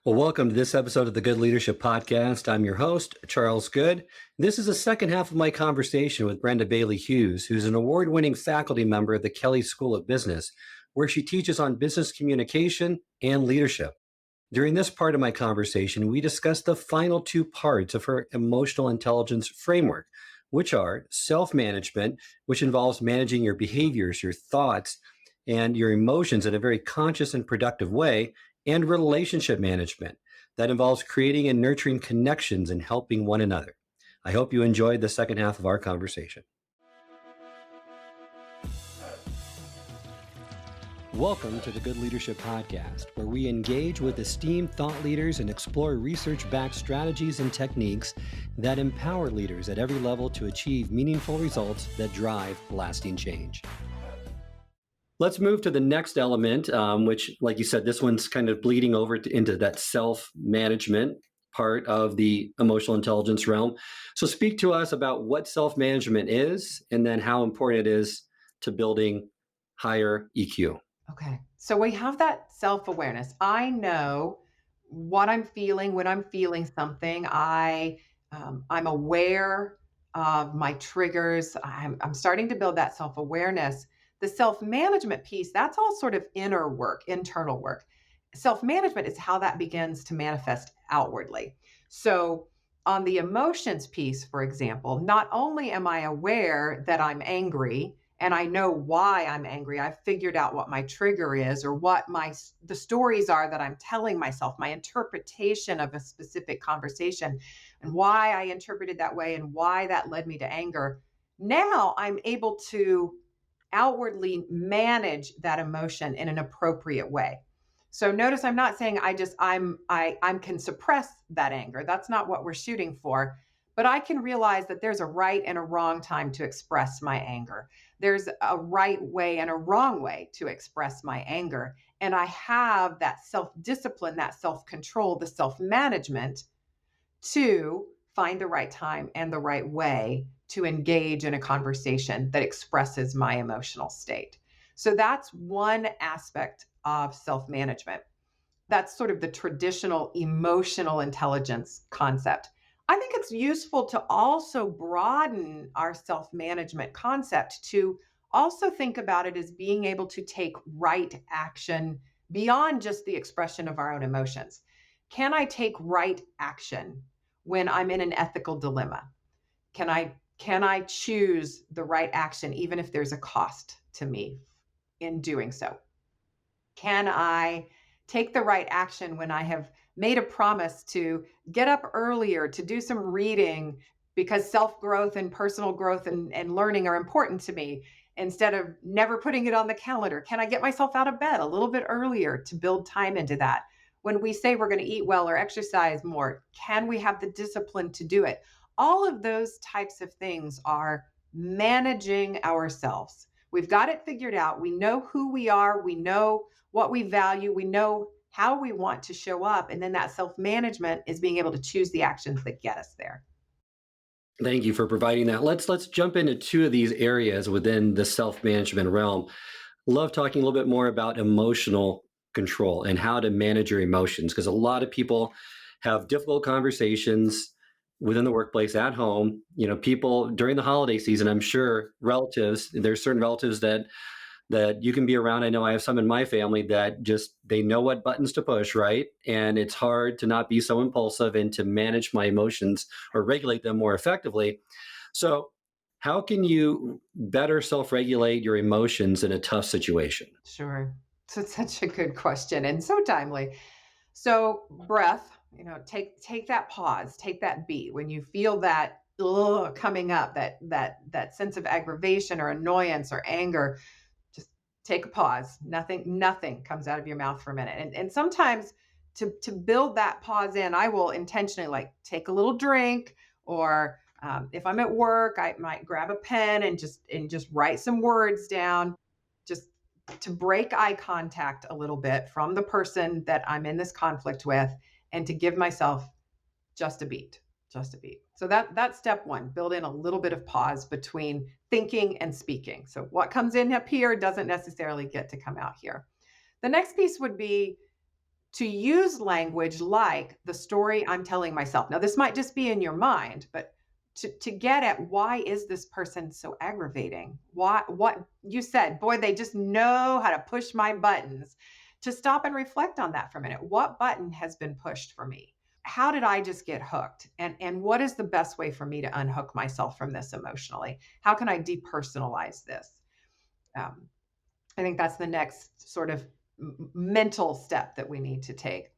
Well, welcome to this episode of the Good Leadership Podcast. I'm your host, Charles Good. This is the second half of my conversation with Brenda Bailey-Hughes, who's an award-winning faculty member at the Kelley School of Business, where she teaches on business communication and leadership. During this part of my conversation, we discussed the final two parts of her emotional intelligence framework, which are self-management, which involves managing your behaviors, your thoughts, and your emotions in a very conscious and productive way, and relationship management that involves creating and nurturing connections and helping one another. I hope you enjoyed the second half of our conversation. Welcome to the Good Leadership Podcast, where we engage with esteemed thought leaders and explore research-backed strategies and techniques that empower leaders at every level to achieve meaningful results that drive lasting change. Let's move to the next element, which, like you said, this one's kind of bleeding over into that self-management part of the emotional intelligence realm. So speak to us about what self-management is and then how important it is to building higher EQ. Okay. So we have that self-awareness. I know what I'm feeling when I'm feeling something. I'm aware of my triggers. I'm starting to build that self-awareness. The self-management piece, that's all sort of inner work, internal work. Self-management is how that begins to manifest outwardly. So on the emotions piece, for example, not only am I aware that I'm angry, and I know why I'm angry. I've figured out what my trigger is or what the stories are that I'm telling myself, my interpretation of a specific conversation and why I interpreted that way and why that led me to anger. Now I'm able to outwardly manage that emotion in an appropriate way. So notice I'm not saying I can suppress that anger. That's not what we're shooting for. But I can realize that there's a right and a wrong time to express my anger. There's a right way and a wrong way to express my anger. And I have that self-discipline, that self-control, the self-management to find the right time and the right way to engage in a conversation that expresses my emotional state. So that's one aspect of self-management. That's sort of the traditional emotional intelligence concept. I think it's useful to also broaden our self-management concept to also think about it as being able to take right action beyond just the expression of our own emotions. Can I take right action when I'm in an ethical dilemma? Can I choose the right action even if there's a cost to me in doing so? Can I take the right action when I have made a promise to get up earlier, to do some reading because self-growth and personal growth and learning are important to me instead of never putting it on the calendar? Can I get myself out of bed a little bit earlier to build time into that? When we say we're going to eat well or exercise more, can we have the discipline to do it? All of those types of things are managing ourselves. We've got it figured out. We know who we are. We know what we value. We know how we want to show up. And then that self-management is being able to choose the actions that get us there. Thank you for providing that. Let's jump into two of these areas within the self-management realm. Love talking a little bit more about emotional control and how to manage your emotions, because a lot of people have difficult conversations within the workplace, at home. People during the holiday season, I'm sure there's certain relatives that you can be around. I know I have some in my family that just, they know what buttons to push, right? And it's hard to not be so impulsive and to manage my emotions or regulate them more effectively. So how can you better self-regulate your emotions in a tough situation? Sure. So it's such a good question and so timely. So breath, take that pause, take that beat. When you feel that coming up, that sense of aggravation or annoyance or anger, just take a pause. Nothing comes out of your mouth for a minute. And sometimes to build that pause in, I will intentionally take a little drink, or if I'm at work, I might grab a pen and just write some words down, just to break eye contact a little bit from the person that I'm in this conflict with, and to give myself just a beat. So that's step one. Build in a little bit of pause between thinking and speaking. So what comes in up here doesn't necessarily get to come out here. The next piece would be to use language like the story I'm telling myself. Now, this might just be in your mind, but to get at why is this person so aggravating? What you said, boy, they just know how to push my buttons. To stop and reflect on that for a minute. What button has been pushed for me? How did I just get hooked? And what is the best way for me to unhook myself from this emotionally? How can I depersonalize this? Um, I think that's the next sort of mental step that we need to take.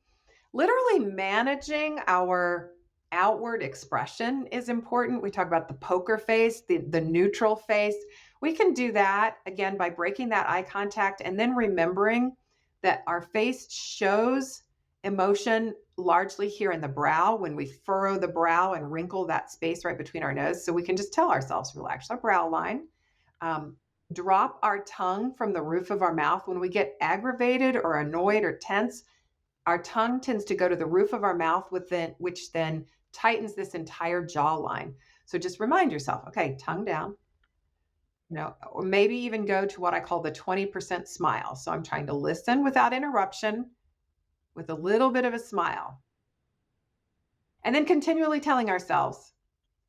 Literally managing our outward expression is important. We talk about the poker face, the neutral face. We can do that again by breaking that eye contact and then remembering that our face shows emotion largely here in the brow when we furrow the brow and wrinkle that space right between our nose. So we can just tell ourselves, relax our brow line. Um, Drop our tongue from the roof of our mouth when we get aggravated or annoyed or tense. Our tongue tends to go to the roof of our mouth, which then tightens this entire jawline. So just remind yourself, okay, tongue down, or maybe even go to what I call the 20% smile. So I'm trying to listen without interruption with a little bit of a smile. And then continually telling ourselves,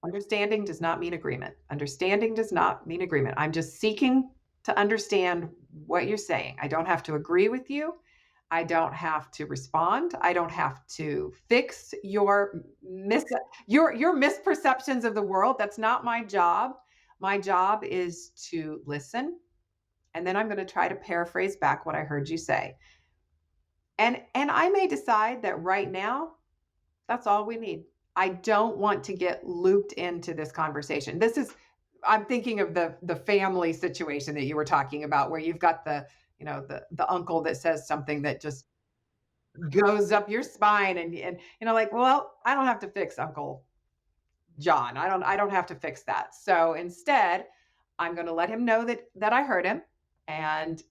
understanding does not mean agreement. Understanding does not mean agreement. I'm just seeking to understand what you're saying. I don't have to agree with you. I don't have to respond. I don't have to fix your misperceptions of the world. That's not my job. My job is to listen, and then I'm going to try to paraphrase back what I heard you say. And I may decide that right now that's all we need. I don't want to get looped into this conversation. I'm thinking of the family situation that you were talking about where you've got the uncle that says something that just goes up your spine and like, well, I don't have to fix Uncle John. I don't have to fix that. So instead, I'm going to let him know that I heard him and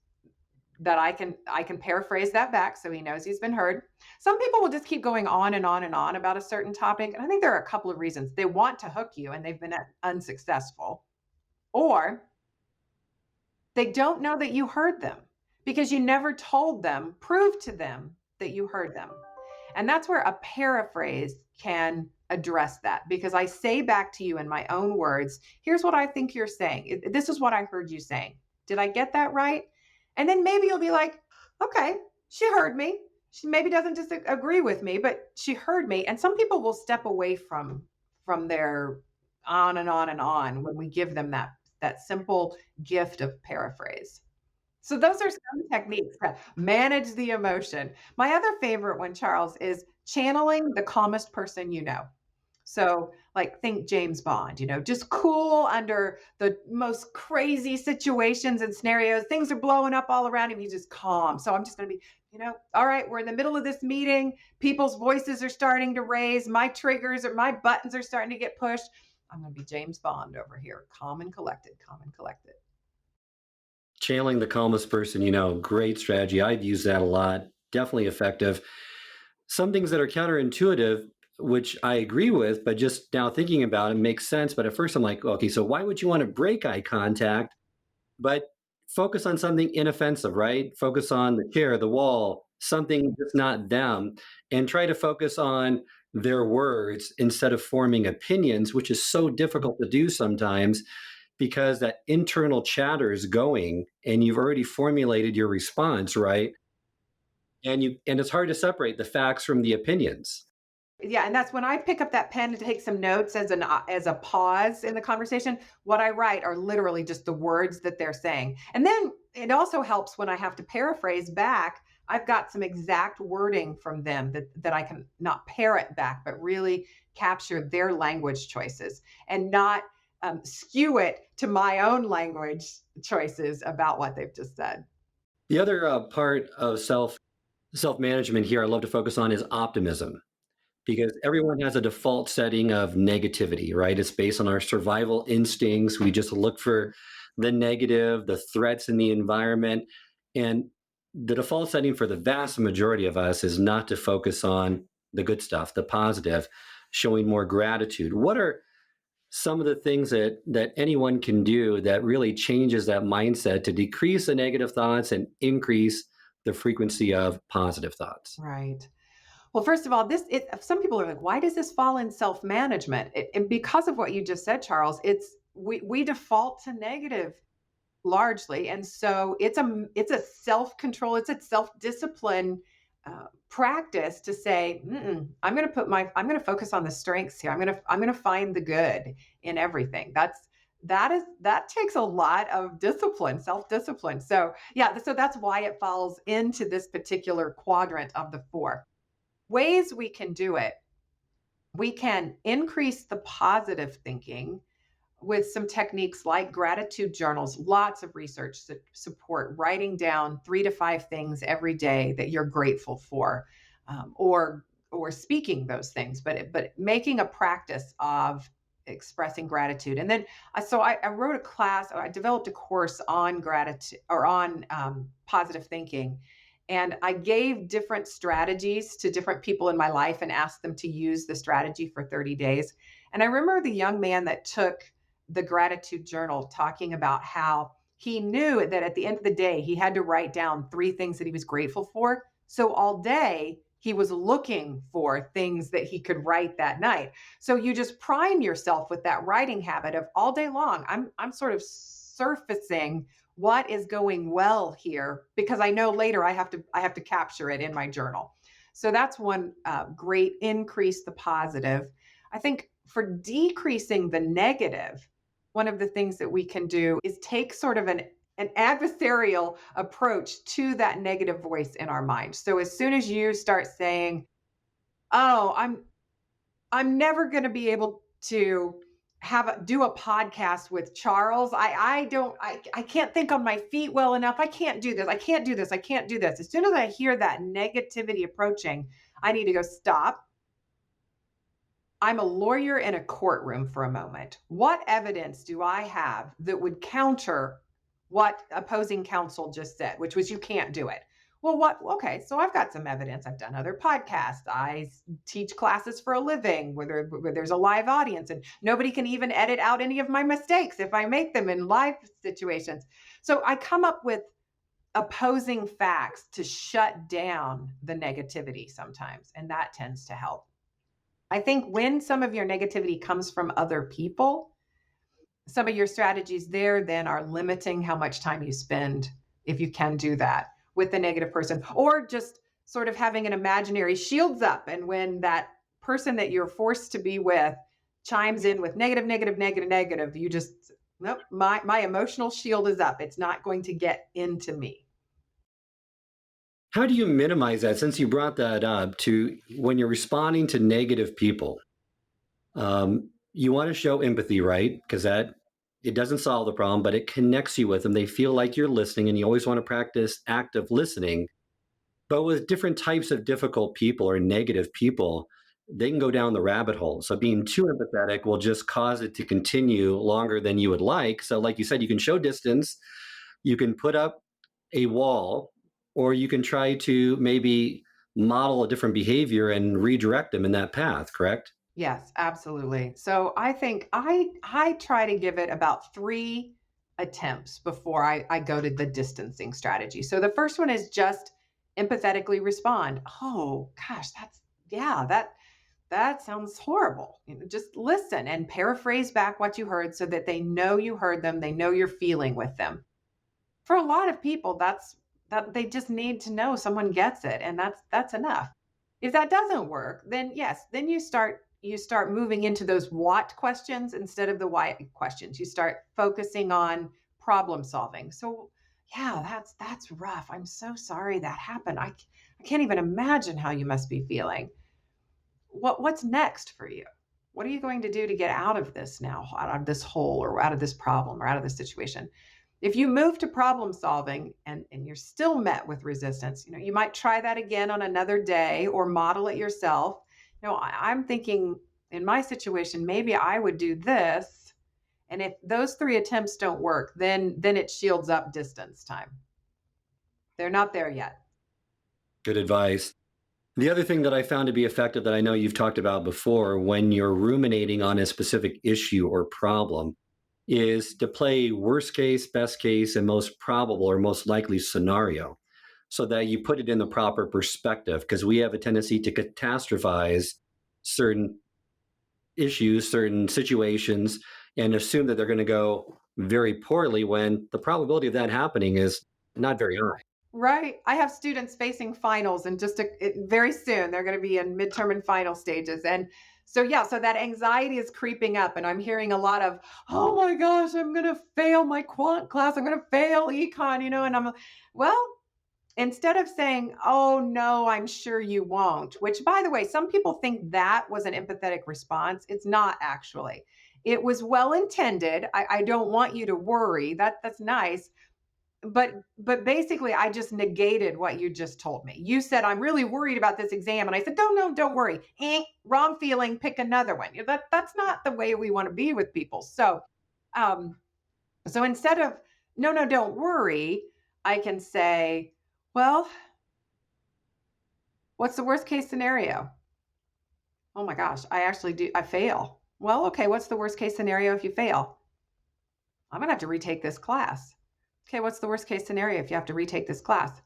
that I can paraphrase that back so he knows he's been heard. Some people will just keep going on and on and on about a certain topic, and I think there are a couple of reasons. They want to hook you and they've been unsuccessful, or they don't know that you heard them because you never told them, prove to them that you heard them. And that's where a paraphrase can address that, because I say back to you in my own words, here's what I think you're saying. This is what I heard you saying. Did I get that right? And then maybe you'll be like, okay, she heard me. She maybe doesn't disagree with me, but she heard me. And some people will step away from their on and on and on when we give them that simple gift of paraphrase. So those are some techniques to manage the emotion. My other favorite one, Charles, is channeling the calmest person you know. So, like, think James Bond, just cool under the most crazy situations and scenarios. Things are blowing up all around him. He's just calm. So I'm just going to be, all right, we're in the middle of this meeting. People's voices are starting to raise. My triggers or my buttons are starting to get pushed. I'm going to be James Bond over here, calm and collected, calm and collected. Channeling the calmest person, great strategy. I've used that a lot. Definitely effective. Some things that are counterintuitive, which I agree with, but just now thinking about it makes sense. But at first I'm like, okay, so why would you want to break eye contact? But focus on something inoffensive, right? Focus on the chair, the wall, something that's not them, and try to focus on their words instead of forming opinions, which is so difficult to do sometimes because that internal chatter is going and you've already formulated your response, right? And it's hard to separate the facts from the opinions. Yeah, and that's when I pick up that pen to take some notes as a pause in the conversation. What I write are literally just the words that they're saying. And then it also helps when I have to paraphrase back. I've got some exact wording from them that I can not parrot back, but really capture their language choices and not skew it to my own language choices about what they've just said. The other part of self management here I love to focus on is optimism, because everyone has a default setting of negativity, right? It's based on our survival instincts. We just look for the negative, the threats in the environment. And the default setting for the vast majority of us is not to focus on the good stuff, the positive, showing more gratitude. What are some of the things that anyone can do that really changes that mindset to decrease the negative thoughts and increase the frequency of positive thoughts? Right. Well, first of all, some people are like, why does this fall in self-management? And because of what you just said, Charles, we default to negative largely, and so it's a self-control, it's a self-discipline practice to say, I'm going to focus on the strengths here. I'm going to find the good in everything. That takes a lot of discipline, self-discipline. So yeah, so that's why it falls into this particular quadrant of the four. Ways we can do it: we can increase the positive thinking with some techniques like gratitude journals. Lots of research that support writing down 3 to 5 things every day that you're grateful for, or speaking those things, but making a practice of expressing gratitude. And then I wrote a class, or I developed a course on gratitude, or on positive thinking. And I gave different strategies to different people in my life and asked them to use the strategy for 30 days. And I remember the young man that took the gratitude journal talking about how he knew that at the end of the day, he had to write down 3 things that he was grateful for. So all day, he was looking for things that he could write that night. So you just prime yourself with that writing habit of all day long. I'm sort of surfacing what is going well here, because I know later I have to capture it in my journal. So that's one great increase the positive. I think for decreasing the negative, one of the things that we can do is take sort of an adversarial approach to that negative voice in our mind. So as soon as you start saying, "Oh, I'm never going to be able to do a podcast with Charles. I can't think on my feet well enough. I can't do this. I can't do this. I can't do this." As soon as I hear that negativity approaching, I need to go, stop. I'm a lawyer in a courtroom for a moment. What evidence do I have that would counter what opposing counsel just said, which was you can't do it? Well, okay, so I've got some evidence. I've done other podcasts. Teach classes for a living where there's a live audience, and nobody can even edit out any of my mistakes if I make them in live situations. So I come up with opposing facts to shut down the negativity sometimes, and that tends to help. I think when some of your negativity comes from other people, some of your strategies there then are limiting how much time you spend, if you can do that, with the negative person, or just sort of having an imaginary shields up. And when that person that you're forced to be with chimes in with negative, negative, negative, negative, you just, nope, my emotional shield is up. It's not going to get into me. How do you minimize that, since you brought that up, to when you're responding to negative people? You want to show empathy, right? Because that it doesn't solve the problem, but it connects you with them. They feel like you're listening, and you always want to practice active listening. But with different types of difficult people or negative people, they can go down the rabbit hole. So being too empathetic will just cause it to continue longer than you would like. So, like you said, you can show distance, you can put up a wall, or you can try to maybe model a different behavior and redirect them in that path, correct? Yes, absolutely. So I think I try to give it about 3 attempts before I go to the distancing strategy. So the first one is just empathetically respond. Oh gosh, that sounds horrible. Just listen and paraphrase back what you heard so that they know you heard them, they know you're feeling with them. For a lot of people, that they just need to know someone gets it, and that's enough. If that doesn't work, then yes, then you start moving into those what questions instead of the why questions. You start focusing on problem solving. So, yeah, that's rough. I'm so sorry that happened. I can't even imagine how you must be feeling. What's next for you? What are you going to do to get out of this now, out of this hole, or out of this problem, or out of this situation? If you move to problem solving and you're still met with resistance, you might try that again on another day or model it yourself. I'm thinking, in my situation, maybe I would do this. And if those 3 attempts don't work, then it shields up distance time. They're not there yet. Good advice. The other thing that I found to be effective, that I know you've talked about before, when you're ruminating on a specific issue or problem, is to play worst case, best case, and most probable or most likely scenario. so that you put it in the proper perspective, because we have a tendency to catastrophize certain issues, certain situations, and assume that they're going to go very poorly when the probability of that happening is not very high. Right. I have students facing finals and very soon they're going to be in midterm and final stages. And so, yeah, so that anxiety is creeping up. And I'm hearing a lot of, oh my gosh, I'm going to fail my quant class. I'm going to fail econ, and well, instead of saying, oh no, I'm sure you won't, which by the way, some people think that was an empathetic response. It's not actually. It was well intended. I don't want you to worry. That's nice, but basically I just negated what you just told me. You said I'm really worried about this exam and I said, "No, no, don't worry. Wrong feeling, pick another one." That's not the way we want to be with people. Um so instead of no, no, don't worry, I can say, "Well, what's the worst case scenario?" "Oh my gosh, I fail." "Well, okay, what's the worst case scenario if you fail?" "I'm going to have to retake this class." "Okay, what's the worst case scenario if you have to retake this class?"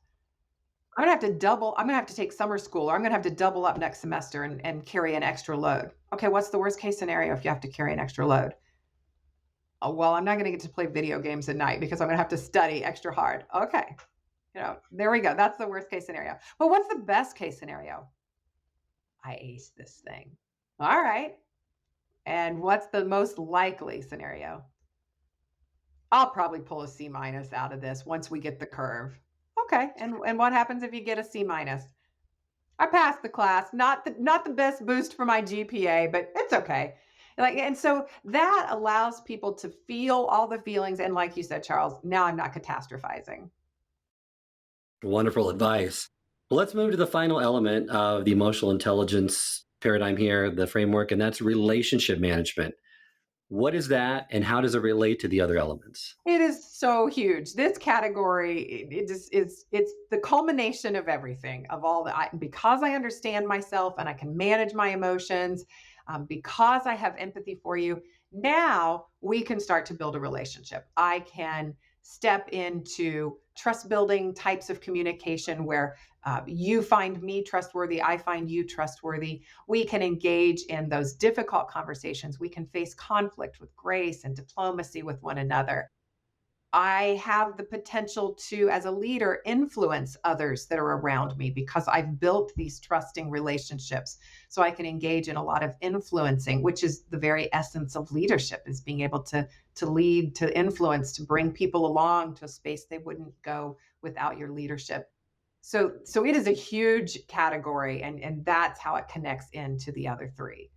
I'm gonna have to take summer school, or I'm gonna have to double up next semester and carry an extra load. Okay, what's the worst case scenario if you have to carry an extra load? Oh, well, I'm not gonna get to play video games at night because I'm gonna have to study extra hard. Okay. There we go. That's the worst case scenario. But what's the best case scenario? I ace this thing. All right. And what's the most likely scenario? I'll probably pull a C minus out of this once we get the curve. Okay. And what happens if you get a C minus? I passed the class, not the best boost for my GPA, but it's okay. And so that allows people to feel all the feelings, and like you said, Charles, now I'm not catastrophizing. Wonderful advice. Well, let's move to the final element of the emotional intelligence paradigm here, the framework, and that's relationship management. What is that, and how does it relate to the other elements? It is so huge. This category, it just it's the culmination of everything, of all because I understand myself and I can manage my emotions, because I have empathy for you. Now we can start to build a relationship. I can step into trust building types of communication where you find me trustworthy, I find you trustworthy. We can engage in those difficult conversations. We can face conflict with grace and diplomacy with one another. I have the potential to, as a leader, influence others that are around me because I've built these trusting relationships. So I can engage in a lot of influencing, which is the very essence of leadership, is being able to lead, to influence, to bring people along to a space they wouldn't go without your leadership. So it is a huge category, and that's how it connects into the other three.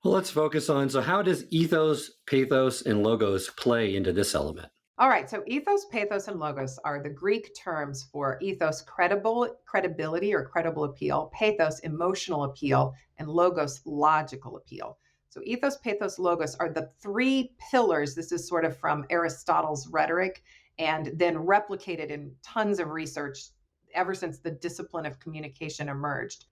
Well, let's focus on, so how does ethos, pathos, and logos play into this element? All right, so ethos, pathos, and logos are the Greek terms for ethos, credibility or credible appeal, pathos, emotional appeal, and logos, logical appeal. So ethos, pathos, logos are the three pillars. This is sort of from Aristotle's rhetoric and then replicated in tons of research ever since the discipline of communication emerged.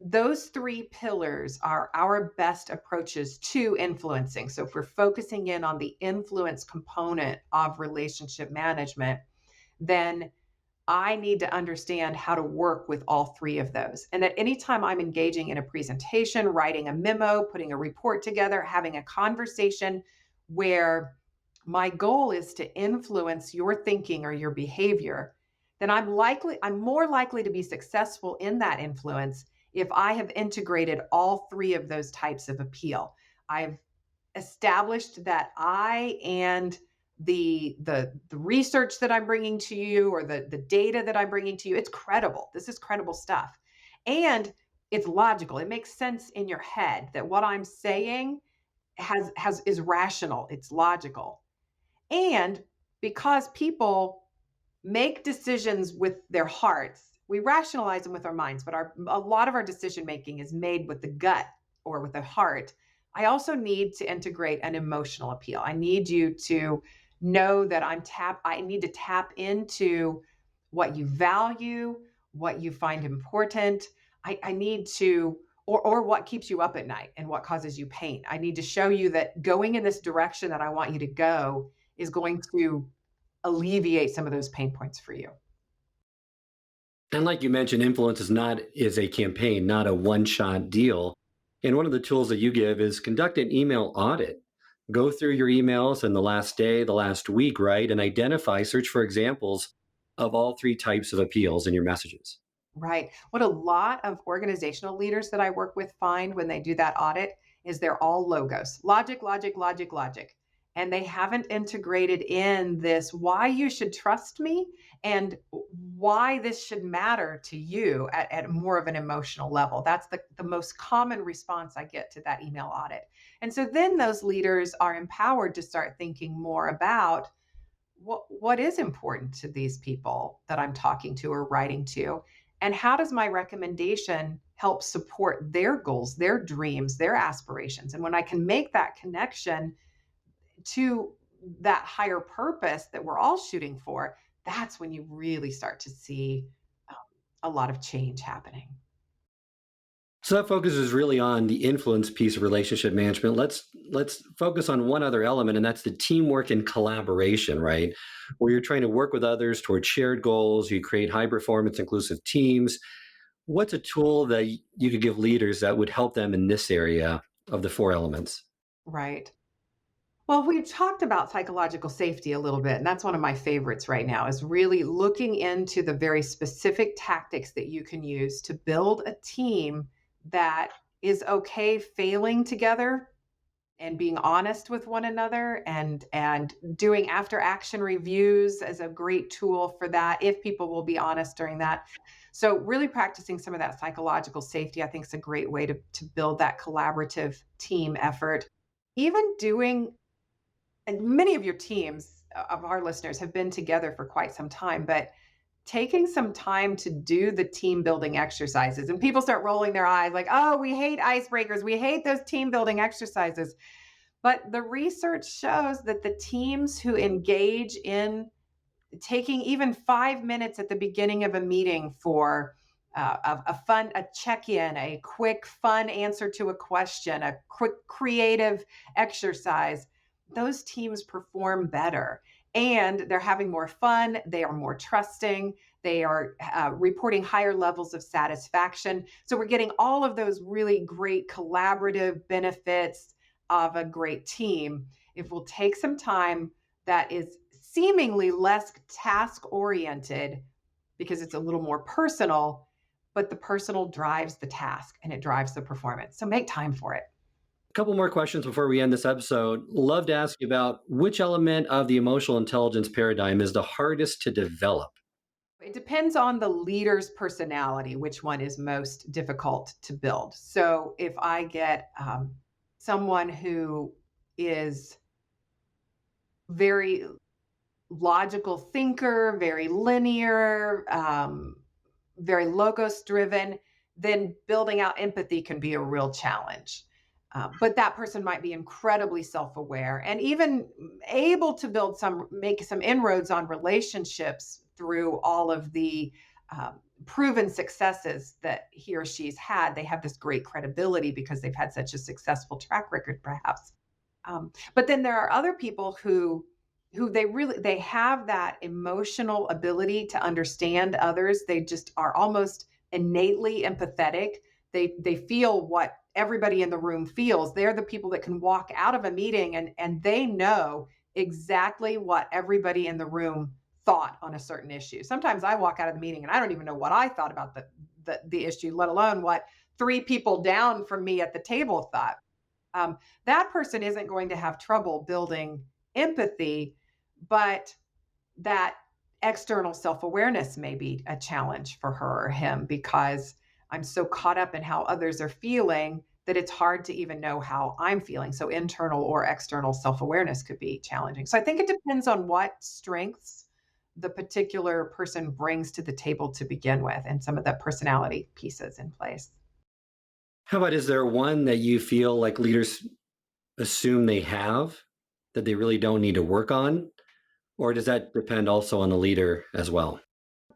Those three pillars are our best approaches to influencing. So, if we're focusing in on the influence component of relationship management, then I need to understand how to work with all three of those. And that anytime I'm engaging in a presentation, writing a memo, putting a report together, having a conversation where my goal is to influence your thinking or your behavior, then I'm more likely to be successful in that influence if I have integrated all three of those types of appeal. I've established that I and the research that I'm bringing to you, or the data that I'm bringing to you, it's credible. This is credible stuff. And it's logical. It makes sense in your head that what I'm saying has is rational, it's logical. And because people make decisions with their hearts, we rationalize them with our minds, but a lot of our decision making is made with the gut or with the heart. I also need to integrate an emotional appeal. I need you to know that I need to tap into what you value, what you find important. I need to, or what keeps you up at night and what causes you pain. I need to show you that going in this direction that I want you to go is going to alleviate some of those pain points for you. And like you mentioned, influence is a campaign, not a one-shot deal. And one of the tools that you give is conduct an email audit. Go through your emails in the last day, the last week, right? And search for examples of all three types of appeals in your messages. Right. What a lot of organizational leaders that I work with find when they do that audit is they're all logos: logic, logic, logic, logic. And they haven't integrated in this why you should trust me and why this should matter to you at more of an emotional level. That's the most common response I get to that email audit. And so then those leaders are empowered to start thinking more about what is important to these people that I'm talking to or writing to, and how does my recommendation help support their goals, their dreams, their aspirations? And when I can make that connection to that higher purpose that we're all shooting for, that's when you really start to see um, a lot of change happening. So that focuses really on the influence piece of relationship management. Let's focus on one other element, and that's the teamwork and collaboration, right? Where you're trying to work with others toward shared goals. You create high performance, inclusive teams. What's a tool that you could give leaders that would help them in this area of the four elements? Right. Well, we've talked about psychological safety a little bit, and that's one of my favorites right now, is really looking into the very specific tactics that you can use to build a team that is okay failing together and being honest with one another, and doing after action reviews as a great tool for that if people will be honest during that. So really practicing some of that psychological safety, I think, is a great way to build that collaborative team effort. Even doing, and many of your teams of our listeners have been together for quite some time, but taking some time to do the team building exercises, and people start rolling their eyes like, oh, we hate icebreakers, we hate those team building exercises. But the research shows that the teams who engage in taking even 5 minutes at the beginning of a meeting for a check-in, a quick fun answer to a question, a quick creative exercise, those teams perform better, and they're having more fun, they are more trusting, they are reporting higher levels of satisfaction. So we're getting all of those really great collaborative benefits of a great team if we'll take some time that is seemingly less task oriented because it's a little more personal, but the personal drives the task and it drives the performance. So make time for it. A couple more questions before we end this episode. Love to ask you about which element of the emotional intelligence paradigm is the hardest to develop. It depends on the leader's personality, which one is most difficult to build. So if I get someone who is very logical thinker, very linear, very logos driven, then building out empathy can be a real challenge. But that person might be incredibly self aware and even able to make some inroads on relationships through all of the proven successes that he or she's had. They have this great credibility because they've had such a successful track record, perhaps. But then there are other people who they have that emotional ability to understand others. They just are almost innately empathetic. They feel what everybody in the room feels. They're the people that can walk out of a meeting and they know exactly what everybody in the room thought on a certain issue. Sometimes I walk out of the meeting and I don't even know what I thought about the issue, let alone what three people down from me at the table thought. That person isn't going to have trouble building empathy, but that external self awareness may be a challenge for her or him because I'm so caught up in how others are feeling that it's hard to even know how I'm feeling. So, internal or external self awareness could be challenging. So, I think it depends on what strengths the particular person brings to the table to begin with and some of the personality pieces in place. How about, is there one that you feel like leaders assume they have that they really don't need to work on? Or does that depend also on the leader as well?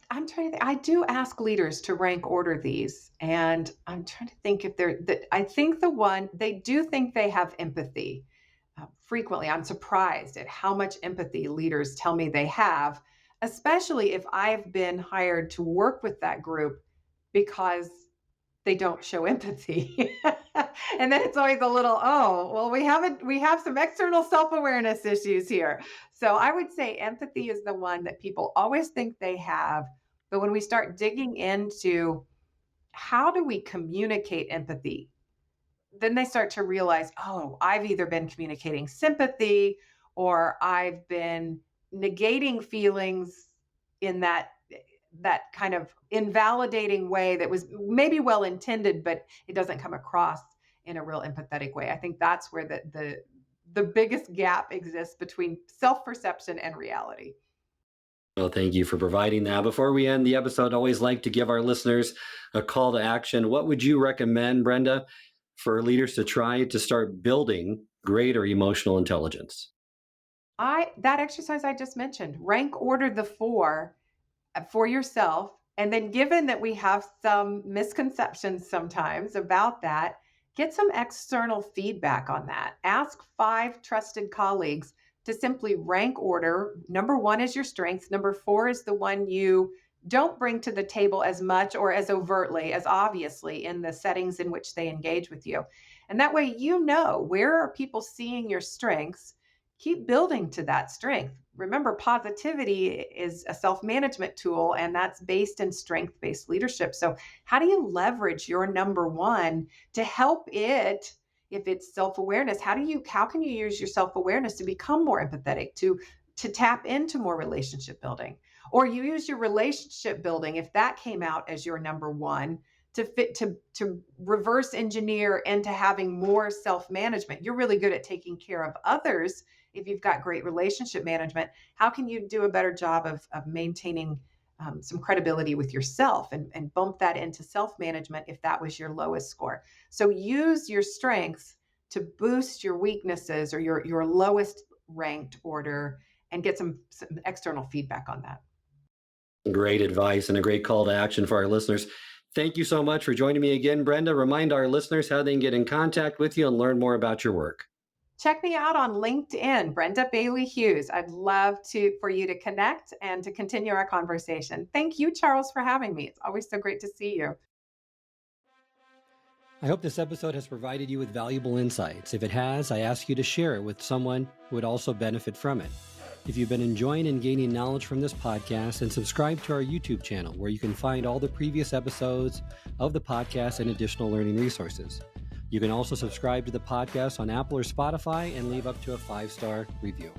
I'm trying to think. I do ask leaders to rank order these, and I'm trying to think if I think the one they do think they have empathy. Frequently, I'm surprised at how much empathy leaders tell me they have. especially if I've been hired to work with that group because they don't show empathy. And then it's always a little, oh, well, we have some external self-awareness issues here. So I would say empathy is the one that people always think they have. But when we start digging into how do we communicate empathy, then they start to realize, oh, I've either been communicating sympathy or I've been negating feelings in that kind of invalidating way that was maybe well intended, but it doesn't come across in a real empathetic way. I think that's where the biggest gap exists between self-perception and reality. Well, thank you for providing that. Before we end the episode, I always like to give our listeners a call to action. What would you recommend, Brenda, for leaders to try to start building greater emotional intelligence? I That exercise I just mentioned, rank order the four for yourself. And then, given that we have some misconceptions sometimes about that, get some external feedback on that. Ask five trusted colleagues to simply rank order. Number one is your strengths, number four is the one you don't bring to the table as much or as overtly, as obviously in the settings in which they engage with you. And that way, you know where are people seeing your strengths. Keep building to that strength. Remember, positivity is a self management tool, and that's based in strength based leadership. So, how do you leverage your number one to help it? If it's self awareness, how can you use your self awareness to become more empathetic, to tap into more relationship building, or you use your relationship building if that came out as your number one to reverse engineer into having more self management. You're really good at taking care of others. If you've got great relationship management, how can you do a better job of maintaining some credibility with yourself and bump that into self management if that was your lowest score? So use your strengths to boost your weaknesses or your lowest ranked order and get some external feedback on that. Great advice and a great call to action for our listeners. Thank you so much for joining me again, Brenda. Remind our listeners how they can get in contact with you and learn more about your work. Check me out on LinkedIn, Brenda Bailey-Hughes. I'd love for you to connect and to continue our conversation. Thank you, Charles, for having me. It's always so great to see you. I hope this episode has provided you with valuable insights. If it has, I ask you to share it with someone who would also benefit from it. If you've been enjoying and gaining knowledge from this podcast, then subscribe to our YouTube channel where you can find all the previous episodes of the podcast and additional learning resources. You can also subscribe to the podcast on Apple or Spotify and leave up to a 5-star review.